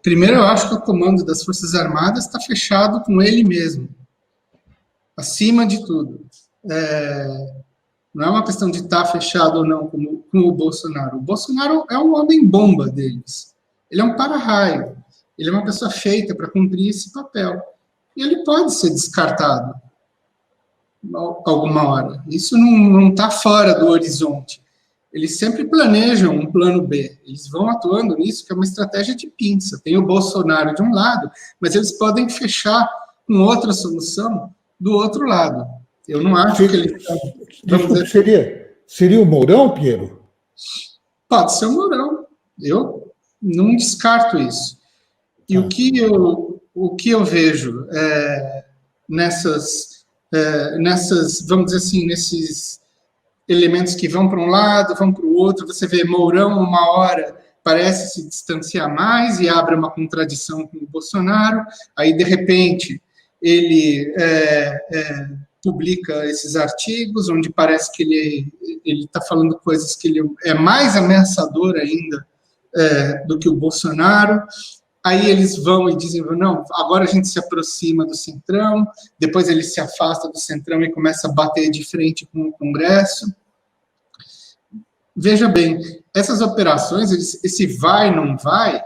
Primeiro, eu acho que o comando das Forças Armadas está fechado com ele mesmo, acima de tudo. Não é uma questão de estar fechado ou não com o Bolsonaro. O Bolsonaro é um homem-bomba deles. Ele é um para-raio. Ele é uma pessoa feita para cumprir esse papel. E ele pode ser descartado alguma hora. Isso não está fora do horizonte. Eles sempre planejam um plano B. Eles vão atuando nisso, que é uma estratégia de pinça. Tem o Bolsonaro de um lado, mas eles podem fechar com outra solução do outro lado. Eu não acho que ele... Seria o Mourão, Piero? Pode ser o Mourão. Eu não descarto isso. E o que eu vejo nessas, vamos dizer assim, nesses elementos que vão para um lado, vão para o outro, você vê Mourão, uma hora parece se distanciar mais e abre uma contradição com o Bolsonaro, aí, de repente, ele publica esses artigos, onde parece que ele está falando coisas que ele é mais ameaçador ainda do que o Bolsonaro. Aí eles vão e dizem, não, agora a gente se aproxima do Centrão, depois ele se afasta do Centrão e começa a bater de frente com o Congresso. Veja bem, essas operações, esse vai, não vai,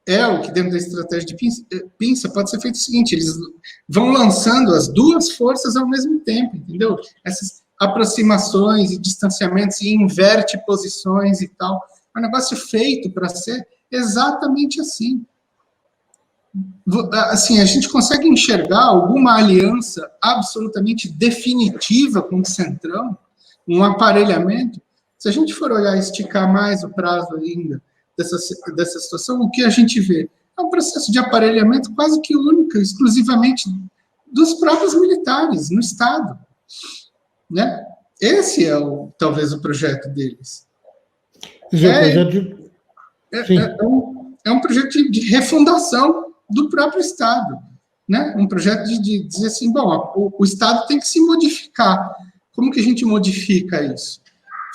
é o que dentro da estratégia de pinça pode ser feito o seguinte, eles vão lançando as duas forças ao mesmo tempo, entendeu? Essas aproximações e distanciamentos, e inverte posições e tal. É um negócio feito para ser exatamente assim. Assim, a gente consegue enxergar alguma aliança absolutamente definitiva com o Centrão, um aparelhamento. Se a gente for olhar e esticar mais o prazo ainda dessa situação, o que a gente vê? É um processo de aparelhamento quase que único, exclusivamente dos próprios militares no Estado. Né? Esse é, talvez, o projeto deles. É um projeto de refundação do próprio Estado, né? Um projeto de dizer assim, bom, o Estado tem que se modificar. Como que a gente modifica isso?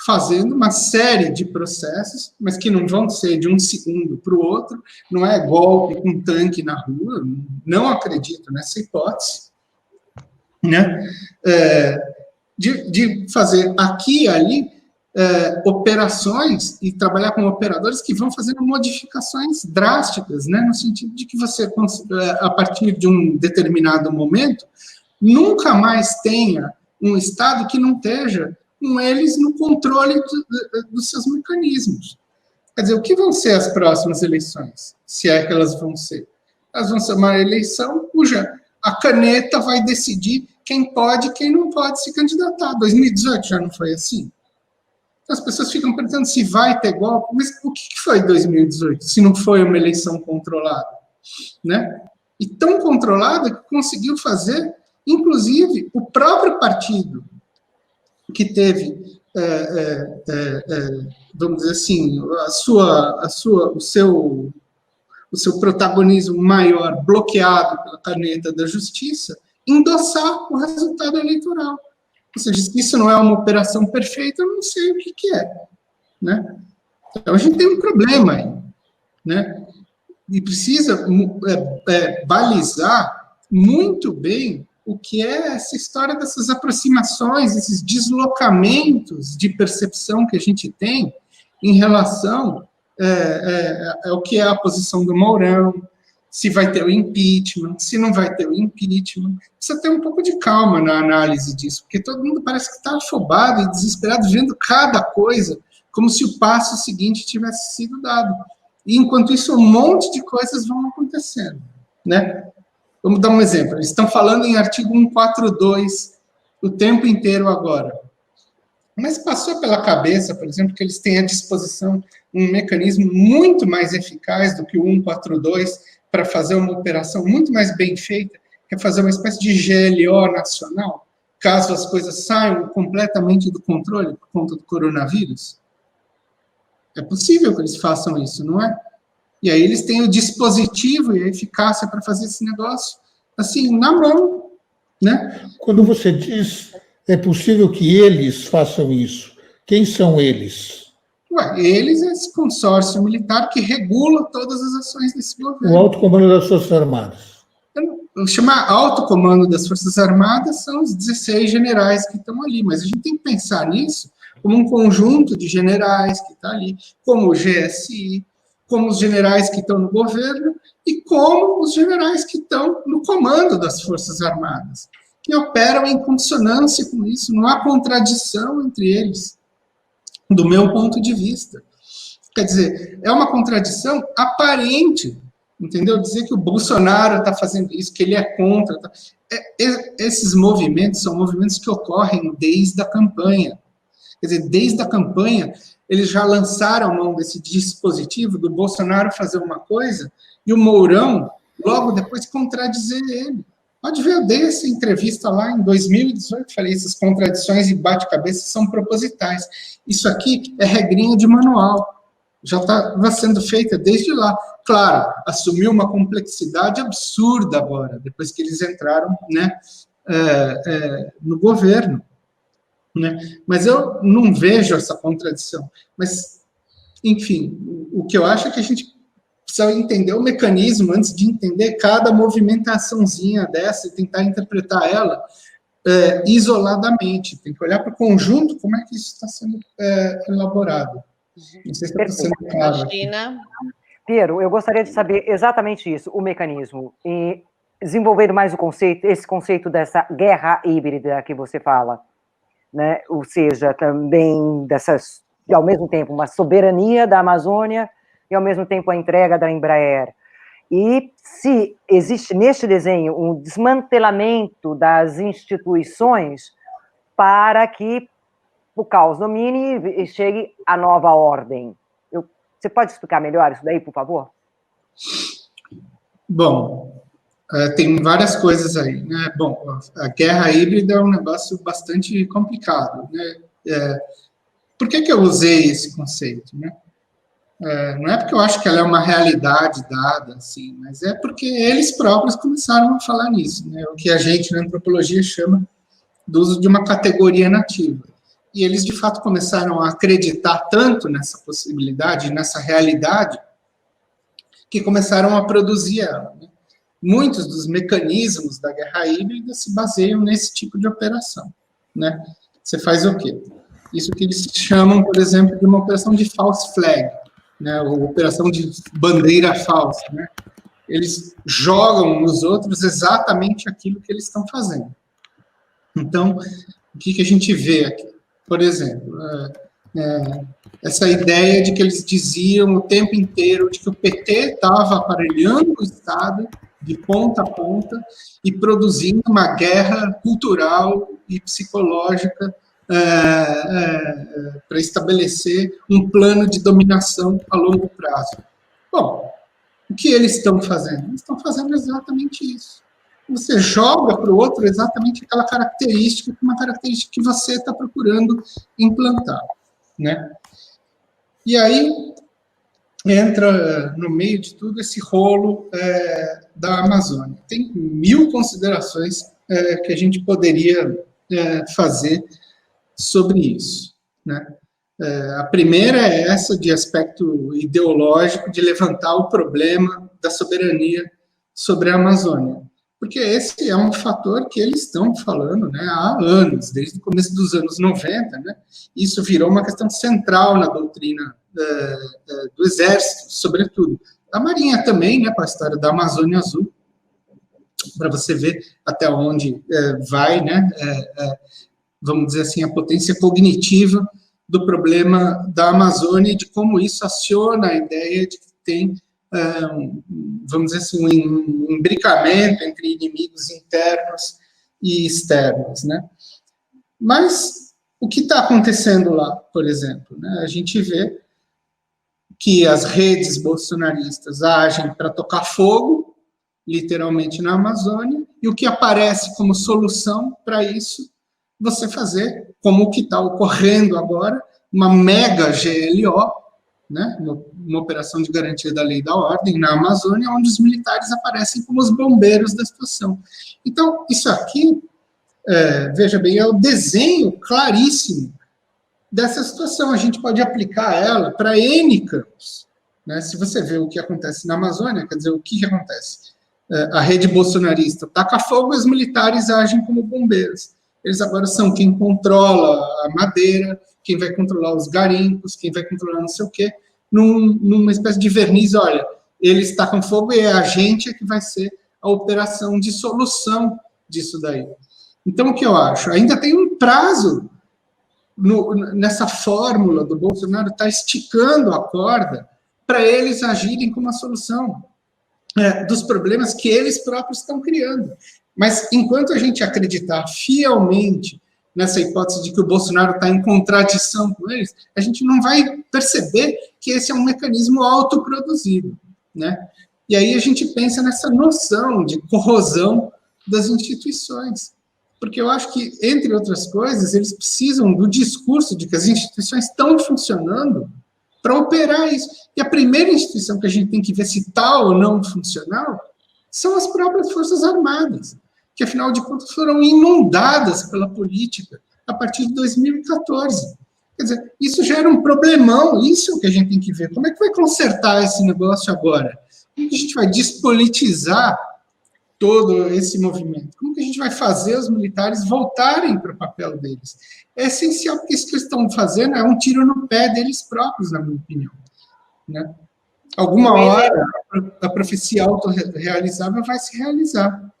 Fazendo uma série de processos, mas que não vão ser de um segundo para o outro, não é golpe com tanque na rua, não acredito nessa hipótese, né? De fazer aqui e ali operações e trabalhar com operadores que vão fazendo modificações drásticas, né, no sentido de que você, a partir de um determinado momento, nunca mais tenha um Estado que não esteja com eles no controle dos seus mecanismos. Quer dizer, o que vão ser as próximas eleições, se é que elas vão ser? Elas vão ser uma eleição cuja a caneta vai decidir quem pode e quem não pode se candidatar. 2018 já não foi assim? As pessoas ficam perguntando se vai ter golpe, mas o que foi 2018, se não foi uma eleição controlada? Né? E tão controlada que conseguiu fazer, inclusive, o próprio partido que teve, vamos dizer assim, o seu protagonismo maior bloqueado pela caneta da justiça, endossar o resultado eleitoral. Ou seja, se isso não é uma operação perfeita, eu não sei o que é. Né? Então, a gente tem um problema aí. Né? E precisa balizar muito bem o que é essa história dessas aproximações, esses deslocamentos de percepção que a gente tem em relação ao que é a posição do Mourão, se vai ter o impeachment, se não vai ter o impeachment. Precisa ter um pouco de calma na análise disso, porque todo mundo parece que está afobado e desesperado, vendo cada coisa como se o passo seguinte tivesse sido dado. E, enquanto isso, um monte de coisas vão acontecendo. Né? Vamos dar um exemplo. Eles estão falando em artigo 142 o tempo inteiro agora. Mas passou pela cabeça, por exemplo, que eles têm à disposição um mecanismo muito mais eficaz do que o 142 para fazer uma operação muito mais bem feita, que é fazer uma espécie de GLO nacional, caso as coisas saiam completamente do controle por conta do coronavírus? É possível que eles façam isso, não é? E aí eles têm o dispositivo e a eficácia para fazer esse negócio, assim, na mão, né? Quando você diz é possível que eles façam isso, quem são eles? Ué, eles é esse consórcio militar que regula todas as ações desse governo. O alto comando das Forças Armadas. Chamar alto comando das Forças Armadas são os 16 generais que estão ali, mas a gente tem que pensar nisso como um conjunto de generais que está ali, como o GSI, como os generais que estão no governo e como os generais que estão no comando das Forças Armadas, que operam em consonância com isso, não há contradição entre eles, do meu ponto de vista. Quer dizer, é uma contradição aparente, entendeu? Dizer que o Bolsonaro está fazendo isso, que ele é contra. Esses movimentos são movimentos que ocorrem desde a campanha. Quer dizer, desde a campanha, eles já lançaram a mão desse dispositivo do Bolsonaro fazer uma coisa e o Mourão, logo depois, contradizer ele. Pode ver, eu dei essa entrevista lá em 2018, falei, essas contradições e bate-cabeça são propositais. Isso aqui é regrinha de manual. Já estava sendo feita desde lá. Claro, assumiu uma complexidade absurda agora, depois que eles entraram, né, no governo. Né? Mas eu não vejo essa contradição. Mas, enfim, o que eu acho é que a gente precisa entender o mecanismo antes de entender cada movimentaçãozinha dessa e tentar interpretar ela isoladamente. Tem que olhar para o conjunto, como é que isso está sendo elaborado. Não sei se está sendo claro. Imagina. Piero, eu gostaria de saber exatamente isso, o mecanismo, e desenvolver mais esse conceito dessa guerra híbrida que você fala, né? Ou seja, também ao mesmo tempo, uma soberania da Amazônia e, ao mesmo tempo, a entrega da Embraer. E se existe neste desenho um desmantelamento das instituições para que o caos domine e chegue à nova ordem. Você pode explicar melhor isso daí, por favor? Bom, tem várias coisas aí, né? Bom, a guerra híbrida é um negócio bastante complicado, né? Por que eu usei esse conceito, né? Não é porque eu acho que ela é uma realidade dada, assim, mas é porque eles próprios começaram a falar nisso, né? O que a gente na antropologia chama do uso de uma categoria nativa. E eles, de fato, começaram a acreditar tanto nessa possibilidade, nessa realidade, que começaram a produzir ela. Né? Muitos dos mecanismos da guerra híbrida se baseiam nesse tipo de operação. Né? Você faz o quê? Isso que eles chamam, por exemplo, de uma operação de false flag, né? Ou operação de bandeira falsa. Né? Eles jogam nos outros exatamente aquilo que eles estão fazendo. Então, o que a gente vê aqui? Por exemplo, essa ideia de que eles diziam o tempo inteiro de que o PT estava aparelhando o Estado de ponta a ponta e produzindo uma guerra cultural e psicológica para estabelecer um plano de dominação a longo prazo. Bom, o que eles estão fazendo? Eles estão fazendo exatamente isso. Você joga para o outro exatamente aquela característica, uma característica que você está procurando implantar, né? E aí entra no meio de tudo esse rolo da Amazônia. Tem 1000 considerações que a gente poderia fazer sobre isso, né? A primeira é essa de aspecto ideológico, de levantar o problema da soberania sobre a Amazônia. Porque esse é um fator que eles estão falando, né, há anos, desde o começo dos anos 90, né, isso virou uma questão central na doutrina do Exército, sobretudo. Da Marinha também, né, com a história da Amazônia Azul, para você ver até onde vai, né, vamos dizer assim, a potência cognitiva do problema da Amazônia e de como isso aciona a ideia de que tem vamos dizer assim, um imbricamento entre inimigos internos e externos, né? Mas o que está acontecendo lá, por exemplo, né? A gente vê que as redes bolsonaristas agem para tocar fogo, literalmente, na Amazônia, e o que aparece como solução para isso, você fazer, como o que está ocorrendo agora, uma mega GLO, né, uma operação de garantia da lei e da ordem na Amazônia, onde os militares aparecem como os bombeiros da situação. Então, isso aqui, veja bem, é o desenho claríssimo dessa situação. A gente pode aplicar ela para N campos, né? Se você vê o que acontece na Amazônia, quer dizer, o que acontece? A rede bolsonarista taca fogo e os militares agem como bombeiros. Eles agora são quem controla a madeira, quem vai controlar os garimpos, quem vai controlar não sei o quê, numa espécie de verniz. Olha, eles tacam fogo e é a gente que vai ser a operação de solução disso daí. Então, o que eu acho? Ainda tem um prazo nessa fórmula do Bolsonaro estar esticando a corda para eles agirem como a solução dos problemas que eles próprios estão criando. Mas, enquanto a gente acreditar fielmente nessa hipótese de que o Bolsonaro está em contradição com eles, a gente não vai perceber que esse é um mecanismo autoproduzido, né? E aí a gente pensa nessa noção de corrosão das instituições. Porque eu acho que, entre outras coisas, eles precisam do discurso de que as instituições estão funcionando para operar isso. E a primeira instituição que a gente tem que ver se está ou não funcional são as próprias Forças Armadas, que, afinal de contas, foram inundadas pela política a partir de 2014. Quer dizer, isso já era um problemão, isso é o que a gente tem que ver. Como é que vai consertar esse negócio agora? Como que a gente vai despolitizar todo esse movimento? Como que a gente vai fazer os militares voltarem para o papel deles? É essencial, porque isso que eles estão fazendo é um tiro no pé deles próprios, na minha opinião, né? Alguma hora a profecia autorrealizável vai se realizar.